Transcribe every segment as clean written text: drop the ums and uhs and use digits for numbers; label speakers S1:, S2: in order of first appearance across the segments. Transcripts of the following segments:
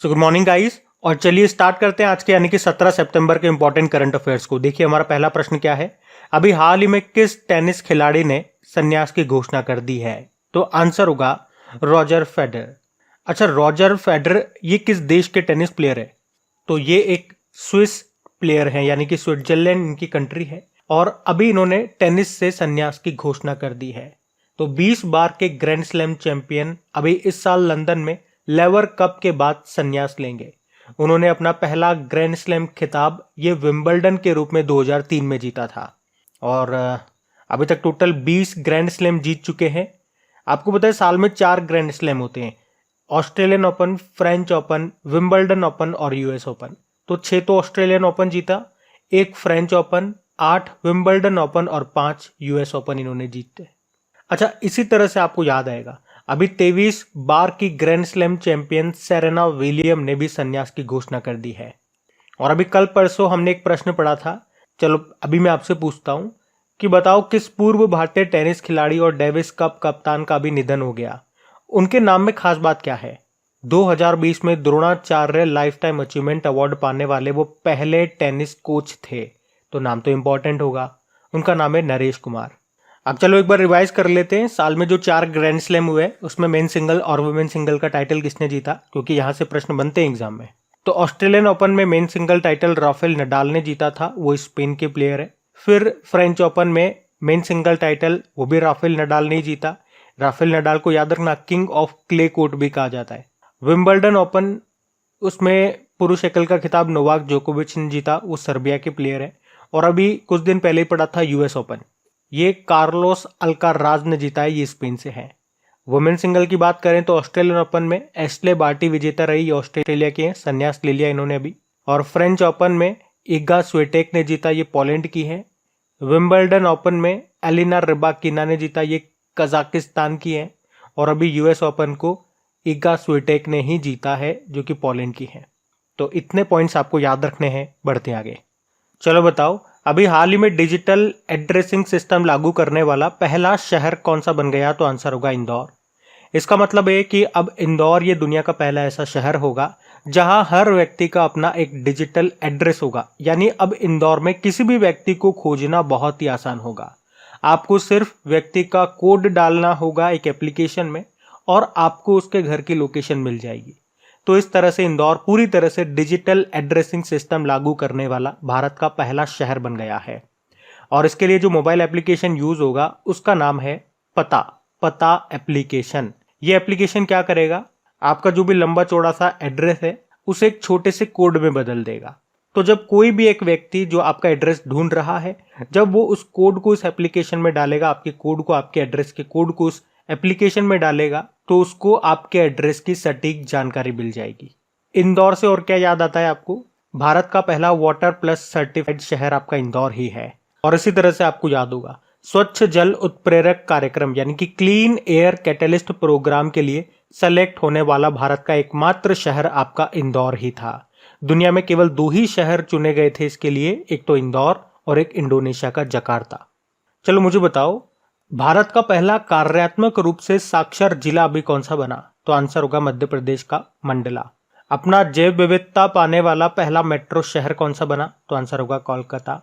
S1: So good morning guys. और चलिए start करते हैं आज के यानी कि 17 सितंबर के इंपॉर्टेंट करंट अफेयर्स को। देखिए हमारा पहला प्रश्न क्या है, अभी हाल ही में किस टेनिस खिलाड़ी ने संन्यास की घोषणा कर दी है? तो आंसर होगा रॉजर फेडरर। अच्छा, रॉजर फेडरर ये किस देश के टेनिस प्लेयर है? तो ये एक स्विस प्लेयर है, यानी कि स्विट्जरलैंड इनकी कंट्री है और अभी इन्होंने टेनिस से संन्यास की घोषणा कर दी है। तो 20 बार के ग्रैंड स्लैम चैंपियन अभी इस साल लंदन में लेवर कप के बाद संन्यास लेंगे। उन्होंने अपना पहला ग्रैंड स्लैम खिताब ये विंबलडन के रूप में 2003 में जीता था और अभी तक टोटल 20 ग्रैंड स्लैम जीत चुके हैं। आपको पता है साल में 4 ग्रैंड स्लैम होते हैं, Australian open, French open, Wimbledon open और यूएस ओपन। तो 6 तो ऑस्ट्रेलियन ओपन जीता, 1 फ्रेंच ओपन, 8 विंबलडन ओपन और 5 यूएस ओपन इन्होंने जीते। अच्छा, इसी तरह से आपको याद आएगा अभी 23 बार की grand slam champion Serena William ने भी संन्यास की घोषणा कर दी है। और अभी कल परसों हमने एक प्रश्न पढ़ा था, चलो अभी मैं आपसे पूछता हूं कि बताओ किस पूर्व भारतीय टेनिस खिलाड़ी और डेविस कप कप्तान का भी निधन हो गया? उनके नाम में खास बात क्या है? 2020 में Dronacharya life time achievement award पाने वाले वो पहले टेनिस कोच थे, तो नाम तो इंपॉर्टेंट होगा। उनका नाम है नरेश कुमार। अब चलो एक बार रिवाइज कर लेते हैं। साल में जो 4 ग्रैंड स्लैम हुए उसमें मेन सिंगल और वुमेन सिंगल का टाइटल किसने जीता, क्योंकि यहां से प्रश्न बनते हैं एग्जाम में। तो ऑस्ट्रेलियन ओपन में men single title Rafael Nadal ने जीता था, वो स्पेन के प्लेयर है। फिर फ्रेंच ओपन में मेन सिंगल टाइटल वो भी राफेल नडाल ने जीता। राफेल नडाल को याद रखना किंग ऑफ क्ले कोर्ट भी कहा जाता है। विंबलडन ओपन उसमें पुरुष एकल का खिताब नोवाक जोकोविच ने जीता, वो सर्बिया के प्लेयर है। और अभी कुछ दिन पहले ही पड़ा था यूएस ओपन, ये कार्लोस अल्काराज ने जीता है, ये स्पेन से है। वुमेन सिंगल की बात करें तो ऑस्ट्रेलियन ओपन में एस्ले बार्टी विजेता रही, ये ऑस्ट्रेलिया की है, संन्यास ले लिया इन्होंने अभी। और फ्रेंच ओपन में इगा स्विटेक ने जीता, ये पोलैंड की है। विंबलडन ओपन में एलिना रिबाकिना ने जीता, ये कजाकिस्तान की है। और अभी यूएस ओपन को इगा स्विटेक ने ही जीता है, जो कि पोलैंड की है। तो इतने पॉइंट्स आपको याद रखने हैं, बढ़ते आगे। चलो बताओ, अभी हाल ही में डिजिटल एड्रेसिंग सिस्टम लागू करने वाला पहला शहर कौन सा बन गया? तो आंसर होगा इंदौर। इसका मतलब है कि अब इंदौर ये दुनिया का पहला ऐसा शहर होगा जहां हर व्यक्ति का अपना एक डिजिटल एड्रेस होगा। यानी अब इंदौर में किसी भी व्यक्ति को खोजना बहुत ही आसान होगा। आपको सिर्फ व्यक्ति का कोड डालना होगा एक एप्लीकेशन में और आपको उसके घर की लोकेशन मिल जाएगी। तो इस तरह से इंदौर पूरी तरह से डिजिटल एड्रेसिंग सिस्टम लागू करने वाला भारत का पहला शहर बन गया है। और इसके लिए जो मोबाइल एप्लीकेशन यूज होगा उसका नाम है पता एप्लीकेशन। ये एप्लीकेशन क्या करेगा, आपका जो भी लंबा चौड़ा सा एड्रेस है उसे एक छोटे से कोड में बदल देगा। तो जब कोई भी एक व्यक्ति जो आपका एड्रेस ढूंढ रहा है, जब वो उस कोड को इस एप्लीकेशन में डालेगा, आपके कोड को, आपके एड्रेस के कोड को उस एप्लीकेशन में डालेगा, तो उसको आपके एड्रेस की सटीक जानकारी मिल जाएगी। इंदौर से और क्या याद आता है आपको? भारत का पहला वाटर प्लस सर्टिफाइड शहर आपका इंदौर ही है। और इसी तरह से आपको याद होगा स्वच्छ जल उत्प्रेरक कार्यक्रम यानी कि क्लीन एयर कैटलिस्ट प्रोग्राम के लिए सेलेक्ट होने वाला भारत का एकमात्र शहर आपका इंदौर ही था। दुनिया में केवल 2 ही शहर चुने गए थे इसके लिए, एक तो इंदौर और एक इंडोनेशिया का जकार्ता। चलो मुझे बताओ, भारत का पहला कार्यात्मक रूप से साक्षर जिला अभी कौन सा बना? तो आंसर होगा मध्य प्रदेश का मंडला। अपना जैव विविधता पाने वाला पहला मेट्रो शहर कौन सा बना? तो आंसर होगा कोलकाता।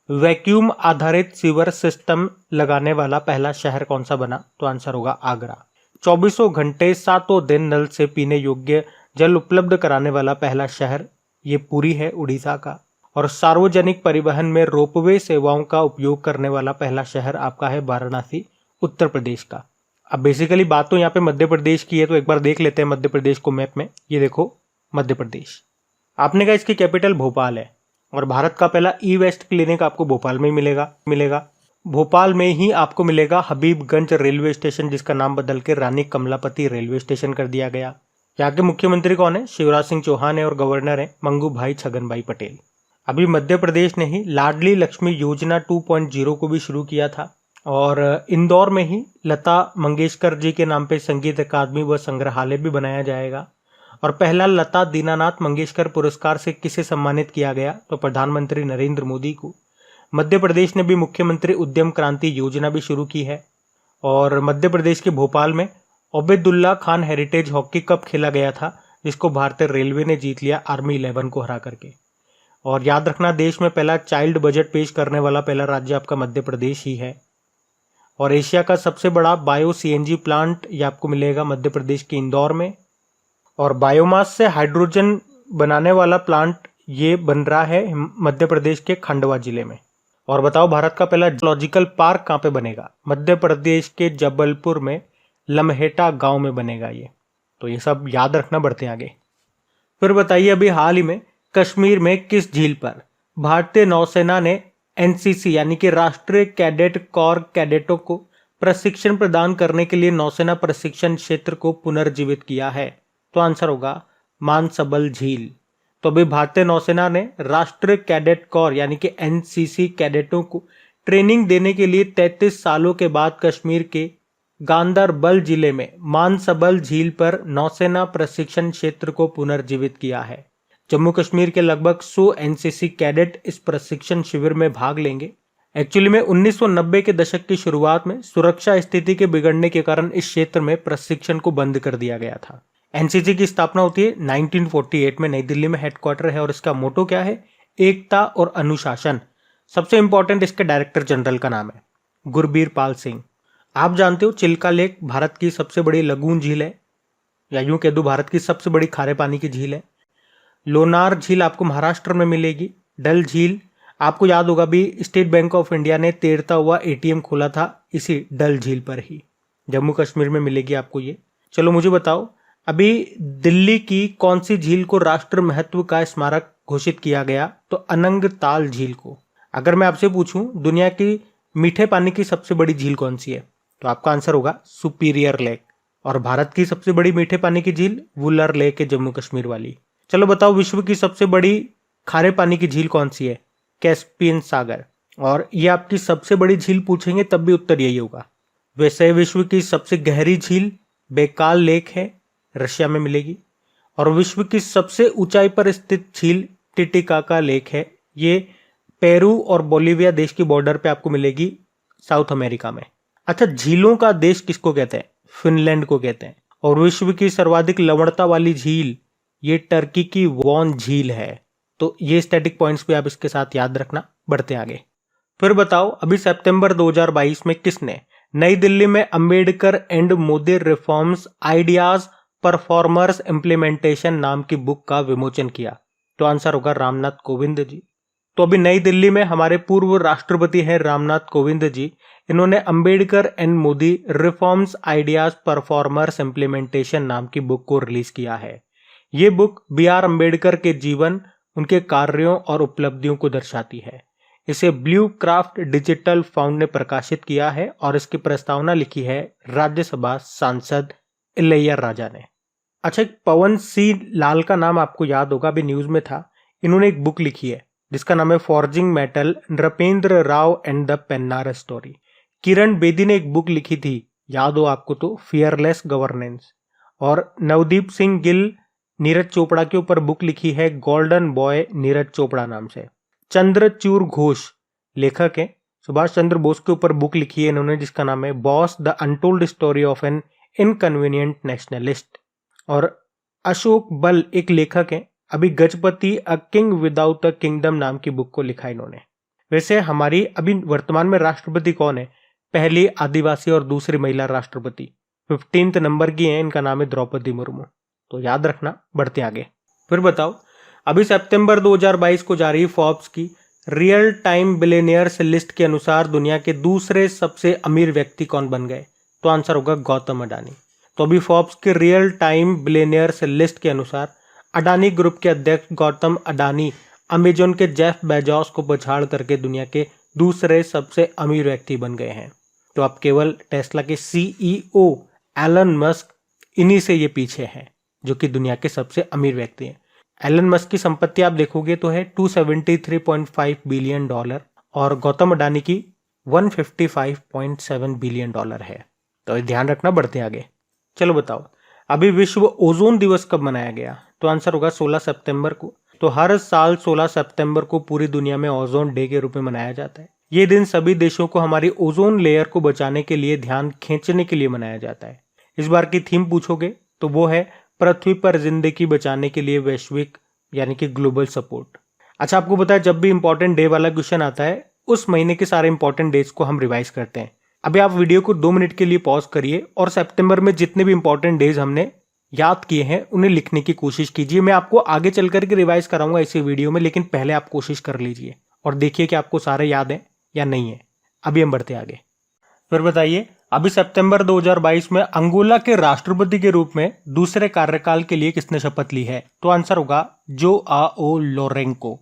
S1: वैक्यूम आधारित सीवर सिस्टम लगाने वाला पहला शहर कौन सा बना? तो आंसर होगा आगरा। 24 घंटे 7 दिन नल से पीने योग्य जल उपलब्ध कराने वाला पहला शहर ये पुरी है, उड़ीसा का। और सार्वजनिक परिवहन में रोपवे सेवाओं का उपयोग करने वाला पहला शहर आपका है वाराणसी, उत्तर प्रदेश का। अब बेसिकली बात तो यहाँ पे मध्य प्रदेश की है, तो एक बार देख लेते हैं मध्य प्रदेश को मैप में। ये देखो मध्य प्रदेश, आपने कहा इसकी कैपिटल भोपाल है और भारत का पहला ई वेस्ट क्लिनिक आपको भोपाल में ही मिलेगा। भोपाल में ही आपको मिलेगा हबीबगंज रेलवे स्टेशन, जिसका नाम बदल के रानी कमलापति रेलवे स्टेशन कर दिया गया। यहाँ के मुख्यमंत्री कौन है? शिवराज सिंह चौहान है और गवर्नर है मंगू भाई छगन भाई पटेल। अभी मध्य प्रदेश ने ही लाडली लक्ष्मी योजना 2.0 को भी शुरू किया था और इंदौर में ही लता मंगेशकर जी के नाम पे संगीत अकादमी व संग्रहालय भी बनाया जाएगा। और पहला लता दीनानाथ मंगेशकर पुरस्कार से किसे सम्मानित किया गया? तो प्रधानमंत्री नरेंद्र मोदी को। मध्य प्रदेश ने भी मुख्यमंत्री उद्यम क्रांति योजना भी शुरू की है। और मध्य प्रदेश के भोपाल में Obaidullah Khan heritage hockey cup खेला गया था, जिसको भारतीय रेलवे ने जीत लिया आर्मी 11 को हरा करके। और याद रखना, देश में पहला चाइल्ड बजट पेश करने वाला पहला राज्य आपका मध्य प्रदेश ही है। और एशिया का सबसे बड़ा बायो सीएनजी प्लांट ये आपको मिलेगा मध्य प्रदेश के इंदौर में। और बायोमास से हाइड्रोजन बनाने वाला प्लांट ये बन रहा है मध्य प्रदेश के खंडवा जिले में। और बताओ, भारत का पहला जूलॉजिकल पार्क कहाँ पे बनेगा? मध्य प्रदेश के जबलपुर में लम्हेटा गांव में बनेगा ये। तो ये सब याद रखना, बढ़ते आगे। फिर बताइए, अभी हाल ही में कश्मीर में किस झील पर भारतीय नौसेना ने एनसीसी यानी कि राष्ट्रीय कैडेट कॉर कैडेटों को प्रशिक्षण प्रदान करने के लिए नौसेना प्रशिक्षण क्षेत्र को पुनर्जीवित किया है? तो आंसर होगा मानसबल झील। तो अभी भारतीय नौसेना ने राष्ट्रीय कैडेट कॉर यानी कि एनसीसी कैडेटों को ट्रेनिंग देने के लिए 33 सालों के बाद कश्मीर के गांदरबल जिले में मानसबल झील पर नौसेना प्रशिक्षण क्षेत्र को पुनर्जीवित किया है। जम्मू कश्मीर के लगभग 100 एनसीसी कैडेट इस प्रशिक्षण शिविर में भाग लेंगे। एक्चुअली में 1990 के दशक की शुरुआत में सुरक्षा स्थिति के बिगड़ने के कारण इस क्षेत्र में प्रशिक्षण को बंद कर दिया गया था। एनसीसी की स्थापना होती है 1948 में, नई दिल्ली में हेडक्वार्टर है। और इसका मोटो क्या है? एकता और अनुशासन। सबसे इंपॉर्टेंट इसके डायरेक्टर जनरल का नाम है गुरबीर पाल सिंह। आप जानते हो, चिल्का लेक भारत की सबसे बड़ी लगून झील है, या यूं कह दूं भारत की सबसे बड़ी खारे पानी की झील है। लोनार झील आपको महाराष्ट्र में मिलेगी। डल झील आपको याद होगा भी, स्टेट बैंक ऑफ इंडिया ने तैरता हुआ एटीएम खोला था इसी डल झील पर ही, जम्मू कश्मीर में मिलेगी आपको ये। चलो मुझे बताओ, अभी दिल्ली की कौन सी झील को राष्ट्र महत्व का स्मारक घोषित किया गया? तो अनंगताल झील को। अगर मैं आपसे पूछूं दुनिया की मीठे पानी की सबसे बड़ी झील कौन सी है, तो आपका आंसर होगा सुपीरियर लेक। और भारत की सबसे बड़ी मीठे पानी की झील वुलर लेक है, जम्मू कश्मीर वाली। चलो बताओ, विश्व की सबसे बड़ी खारे पानी की झील कौन सी है? कैस्पियन सागर। और ये आपकी सबसे बड़ी झील पूछेंगे तब भी उत्तर यही होगा। वैसे विश्व की सबसे गहरी झील बेकाल लेक है, रशिया में मिलेगी। और विश्व की सबसे ऊंचाई पर स्थित झील टिटिकाका लेक है, ये पेरू और बोलिविया देश की बॉर्डर पे आपको मिलेगी, साउथ अमेरिका में। अच्छा, झीलों का देश किसको कहते हैं? फिनलैंड को कहते हैं। और विश्व की सर्वाधिक लवणता वाली झील ये टर्की की वॉन झील है। तो ये स्टैटिक पॉइंट्स भी आप इसके साथ याद रखना, बढ़ते आगे। फिर बताओ, अभी सितंबर 2022 में किसने नई दिल्ली में Ambedkar and Modi reforms ideas performers implementation नाम की बुक का विमोचन किया? तो आंसर होगा रामनाथ कोविंद जी। तो अभी नई दिल्ली में हमारे पूर्व राष्ट्रपति हैं रामनाथ कोविंद जी। इन्होंने Ambedkar and Modi reforms ideas performers implementation नाम की बुक को रिलीज किया है। ये बुक B.R. अम्बेडकर के जीवन, उनके कार्यों और उपलब्धियों को दर्शाती है। इसे ब्लू क्राफ्ट डिजिटल फाउंड ने प्रकाशित किया है और इसकी प्रस्तावना लिखी है राज्यसभा सांसद इलैया राजा ने। अच्छा, एक पवन सी लाल का नाम आपको याद होगा, अभी न्यूज में था। इन्होंने एक बुक लिखी है जिसका नाम है forging metal, Nripendra Rao and the Pennar story. Kiran Bedi ने एक बुक लिखी थी, याद हो आपको तो, फियरलेस गवर्नेंस। और नवदीप सिंह गिल नीरज चोपड़ा के ऊपर बुक लिखी है गोल्डन बॉय नीरज चोपड़ा नाम से। चंद्रचूड़ घोष लेखक हैं, सुभाष चंद्र बोस के ऊपर बुक लिखी है इन्होंने जिसका नाम है Bose the untold story of an inconvenient nationalist. और अशोक बल एक लेखक हैं, अभी Gajapati a king without a kingdom नाम की बुक को लिखा इन्होंने। वैसे हमारी अभी वर्तमान में राष्ट्रपति कौन है? पहली आदिवासी और दूसरी महिला राष्ट्रपति 15 नंबर की है, इनका नाम है द्रौपदी मुर्मू। तो याद रखना, बढ़ते आगे। फिर बताओ, अभी सितंबर 2022 को जारी फोर्ब्स की रियल टाइम बिलियनियर्स लिस्ट के अनुसार दुनिया के दूसरे सबसे अमीर व्यक्ति कौन बन गए? तो आंसर होगा गौतम अडानी। तो अभी फोर्ब्स के रियल टाइम बिलियनियर्स लिस्ट के अनुसार अडानी ग्रुप के अध्यक्ष गौतम अडानी अमेजोन के जेफ बेजोस को पछाड़ करके दुनिया के दूसरे सबसे अमीर व्यक्ति बन गए हैं। तो अब केवल टेस्ला के CEO एलन मस्क इन्हीं से ये पीछे हैं, जो कि दुनिया के सबसे अमीर व्यक्ति हैं। एलन मस्क की संपत्ति आप देखोगे तो है $273.5 बिलियन और गौतम अडानी की $155.7 बिलियन है। तो ध्यान रखना, बढ़ते आगे। चलो बताओ, अभी विश्व ओजोन दिवस कब मनाया गया? तो आंसर होगा 16 सितंबर को। तो हर साल 16 सितंबर को पूरी दुनिया में ओजोन डे के रूप में मनाया जाता है। ये दिन सभी देशों को हमारी ओजोन लेयर को बचाने के लिए ध्यान खींचने के लिए मनाया जाता है। इस बार की थीम पूछोगे तो वो है पृथ्वी पर जिंदगी बचाने के लिए वैश्विक यानी कि ग्लोबल सपोर्ट। अच्छा, आपको पता है जब भी इंपॉर्टेंट डे वाला क्वेश्चन आता है उस महीने के सारे इंपॉर्टेंट डेज को हम रिवाइज करते हैं। अभी आप वीडियो को 2 मिनट के लिए पॉज करिए और सितंबर में जितने भी इंपॉर्टेंट डेज हमने याद किए हैं उन्हें लिखने की कोशिश कीजिए। मैं आपको आगे चल करके रिवाइज कराऊंगा इसी वीडियो में, लेकिन पहले आप कोशिश कर लीजिए और देखिए कि आपको सारे याद हैं या नहीं है। अभी हम बढ़ते आगे। फिर बताइए, अभी सितंबर 2022 में अंगोला के राष्ट्रपति के रूप में दूसरे कार्यकाल के लिए किसने शपथ ली है? तो आंसर होगा जोआओ लोरेंको।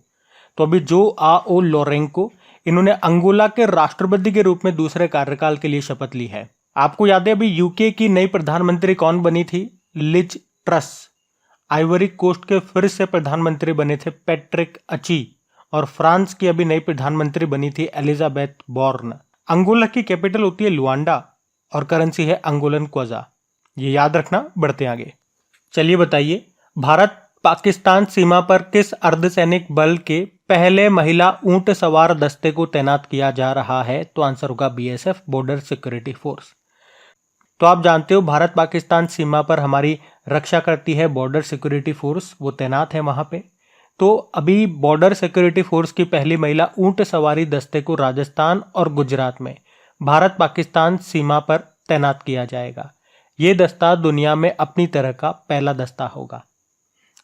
S1: तो अभी जोआओ लोरेंको इन्होंने अंगोला के राष्ट्रपति के रूप में दूसरे कार्यकाल के लिए शपथ ली है। आपको याद है अभी यूके की नई प्रधानमंत्री कौन बनी थी? Liz truss. आइवरी कोस्ट के फिर से प्रधानमंत्री बने थे पैट्रिक अची, और फ्रांस की अभी नई प्रधानमंत्री बनी थी एलिजाबेथ बोर्न। अंगोला की कैपिटल होती है लुआंडा और करेंसी है अंगोलन क्वाजा। ये याद रखना। बढ़ते आगे। चलिए बताइए, भारत पाकिस्तान सीमा पर किस अर्धसैनिक बल के पहले महिला ऊंट सवार दस्ते को तैनात किया जा रहा है? तो आंसर होगा बीएसएफ, बॉर्डर सिक्योरिटी फोर्स। तो आप जानते हो भारत पाकिस्तान सीमा पर हमारी रक्षा करती है बॉर्डर सिक्योरिटी फोर्स, वो तैनात है वहां पे। तो अभी बॉर्डर सिक्योरिटी फोर्स की पहली महिला ऊंट सवारी दस्ते को राजस्थान और गुजरात में भारत पाकिस्तान सीमा पर तैनात किया जाएगा। ये दस्ता दुनिया में अपनी तरह का पहला दस्ता होगा।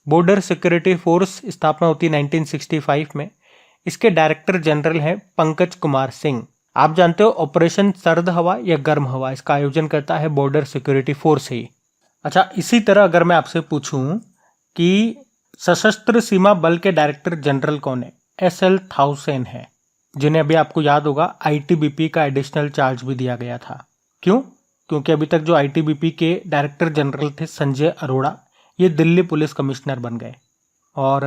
S1: बॉर्डर सिक्योरिटी फोर्स स्थापना होती है 1965 में। इसके डायरेक्टर जनरल हैं पंकज कुमार सिंह। आप जानते हो ऑपरेशन सर्द हवा या गर्म हवा, इसका आयोजन करता है बॉर्डर सिक्योरिटी फोर्स ही। अच्छा, इसी तरह अगर मैं आपसे पूछूं कि सशस्त्र सीमा बल के डायरेक्टर जनरल कौन है? एसएल थाउसेन है, जिन्हें अभी आपको याद होगा आईटीबीपी का एडिशनल चार्ज भी दिया गया था। क्यों? क्योंकि अभी तक जो आईटीबीपी के डायरेक्टर जनरल थे संजय अरोड़ा, ये दिल्ली पुलिस कमिश्नर बन गए। और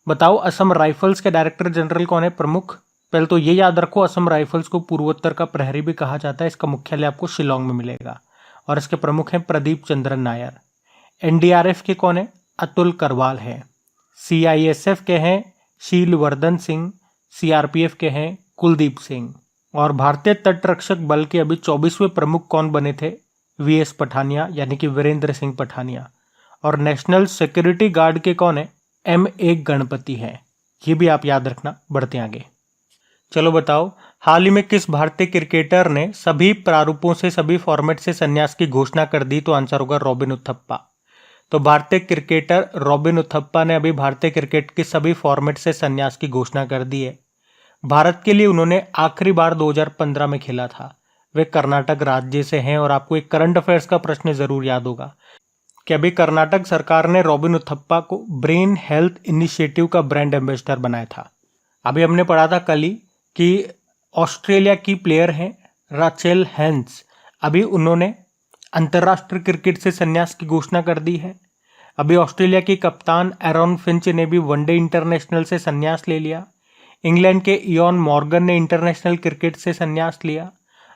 S1: बताओ, असम राइफल्स के डायरेक्टर जनरल कौन है प्रमुख? पहले तो ये याद रखो, असम राइफल्स को पूर्वोत्तर का प्रहरी भी कहा जाता है। इसका मुख्यालय आपको शिलोंग में मिलेगा और इसके प्रमुख हैं प्रदीप चंद्रन नायर। एनडीआरएफ के कौन है? अतुल करवाल है। सीआईएसएफ के हैं शीलवर्धन सिंह। सीआरपीएफ के हैं कुलदीप सिंह। और भारतीय तटरक्षक बल के अभी 24वें प्रमुख कौन बने थे? वीएस पठानिया, यानी कि वीरेंद्र सिंह पठानिया। और नेशनल सिक्योरिटी गार्ड के कौन है? एम.ए. गणपति है। ये भी आप याद रखना। बढ़ते आगे। चलो बताओ, हाल ही में किस भारतीय क्रिकेटर ने सभी प्रारूपों से, सभी फॉर्मेट से संन्यास की घोषणा कर दी? तो आंसर होगा रॉबिन उथप्पा। तो भारतीय क्रिकेटर रॉबिन उथप्पा ने अभी भारतीय क्रिकेट के सभी फॉर्मेट से संन्यास की घोषणा कर दी है। भारत के लिए उन्होंने आखिरी बार 2015 में खेला था। वे कर्नाटक राज्य से हैं। और आपको एक करंट अफेयर्स का प्रश्न जरूर याद होगा कि अभी कर्नाटक सरकार ने रॉबिन उथप्पा को ब्रेन हेल्थ इनिशिएटिव का ब्रांड एम्बेसडर बनाया था। अभी हमने पढ़ा था कल ही कि ऑस्ट्रेलिया की प्लेयर हैं राचेल हेंस, अभी उन्होंने अंतर्राष्ट्रीय क्रिकेट से संन्यास की घोषणा कर दी है। अभी ऑस्ट्रेलिया की कप्तान एरॉन फिंच ने भी वनडे इंटरनेशनल से संन्यास ले लिया। इंग्लैंड के इयॉन मॉर्गन ने इंटरनेशनल क्रिकेट से संन्यास लिया।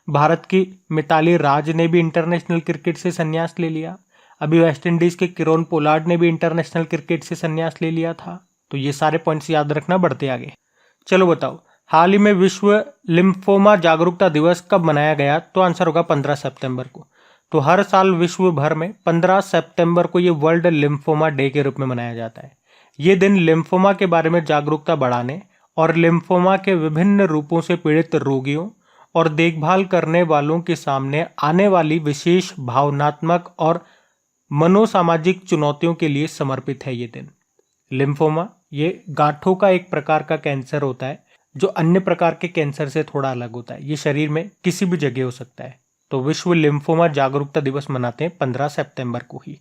S1: भारत की मिताली राज ने भी इंटरनेशनल क्रिकेट से संन्यास ले लिया। अभी वेस्ट इंडीज के किरोन पोलार्ड ने भी इंटरनेशनल क्रिकेट से संन्यास ले लिया था। तो ये सारे पॉइंट्स याद रखना। बढ़ते आगे। चलो बताओ, हाल ही में विश्व लिम्फोमा जागरूकता दिवस कब मनाया गया? तो आंसर होगा 15 सितंबर को। तो हर साल विश्व भर में 15 सितंबर को ये वर्ल्ड लिम्फोमा डे के रूप में मनाया जाता है। ये दिन लिम्फोमा के बारे में जागरूकता बढ़ाने और लिम्फोमा के विभिन्न रूपों से पीड़ित रोगियों और देखभाल करने वालों के सामने आने वाली विशेष भावनात्मक और मनोसामाजिक चुनौतियों के लिए समर्पित है। ये दिन लिम्फोमा ये गांठों का एक प्रकार का कैंसर होता है जो अन्य प्रकार के कैंसर से थोड़ा अलग होता है। ये शरीर में किसी भी जगह हो सकता है। तो विश्व लिम्फोमा जागरूकता दिवस मनाते हैं 15 सितंबर को ही।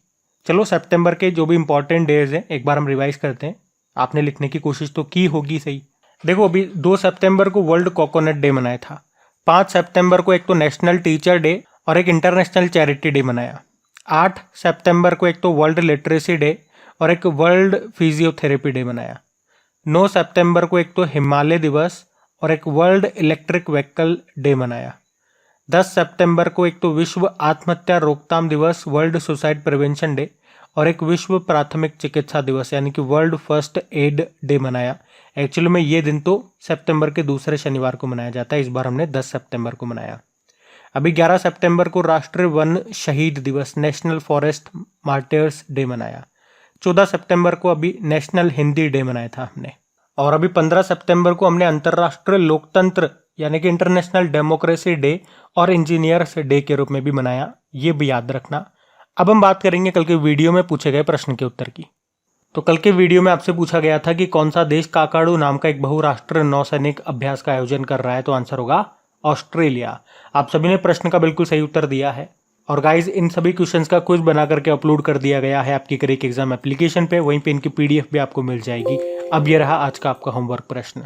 S1: चलो, सितंबर के जो भी इंपॉर्टेंट डेज हैं एक बार हम रिवाइज करते हैं। आपने लिखने की कोशिश तो की होगी सही। देखो, अभी 2 सितंबर को वर्ल्ड कोकोनट डे मनाया था। 5 सितंबर को एक तो नेशनल टीचर डे और एक इंटरनेशनल चैरिटी डे मनाया। 8 सितंबर को एक तो वर्ल्ड लिटरेसी डे और एक वर्ल्ड फिजियोथेरेपी डे मनाया। 9 सितंबर को एक तो हिमालय दिवस और एक वर्ल्ड इलेक्ट्रिक व्हीकल डे मनाया। 10 सितंबर को एक तो विश्व आत्महत्या रोकथाम दिवस, वर्ल्ड सुसाइड प्रिवेंशन डे, और एक विश्व प्राथमिक चिकित्सा दिवस यानी कि वर्ल्ड फर्स्ट एड डे मनाया। एक्चुअली में ये दिन तो सितंबर के दूसरे शनिवार को मनाया जाता है। इस बार हमने 10 सितंबर को मनाया। अभी 11 सितंबर को राष्ट्रीय वन शहीद दिवस नेशनल फॉरेस्ट मार्टियर्स डे मनाया। 14 सितंबर को अभी नेशनल हिंदी डे मनाया था हमने। और अभी 15 सितंबर को हमने अंतर्राष्ट्रीय लोकतंत्र यानी कि इंटरनेशनल डेमोक्रेसी डे और इंजीनियर्स डे के रूप में भी मनाया, ये भी याद रखना। अब हम बात करेंगे कल के वीडियो में पूछे गए प्रश्न के उत्तर की। तो कल के वीडियो में आपसे पूछा गया था कि कौन सा देश काकाडू नाम का एक बहुराष्ट्रीय नौसैनिक अभ्यास का आयोजन कर रहा है, तो आंसर होगा ऑस्ट्रेलिया। आप सभी ने प्रश्न का बिल्कुल सही उत्तर दिया है। और गाइज इन सभी क्वेश्चंस का क्विज बना करके अपलोड कर दिया गया है आपकी करेक्ट एग्जाम एप्लीकेशन पे, वहीं पे इनकी पीडीएफ भी आपको मिल जाएगी। अब ये रहा आज का आपका होमवर्क प्रश्न।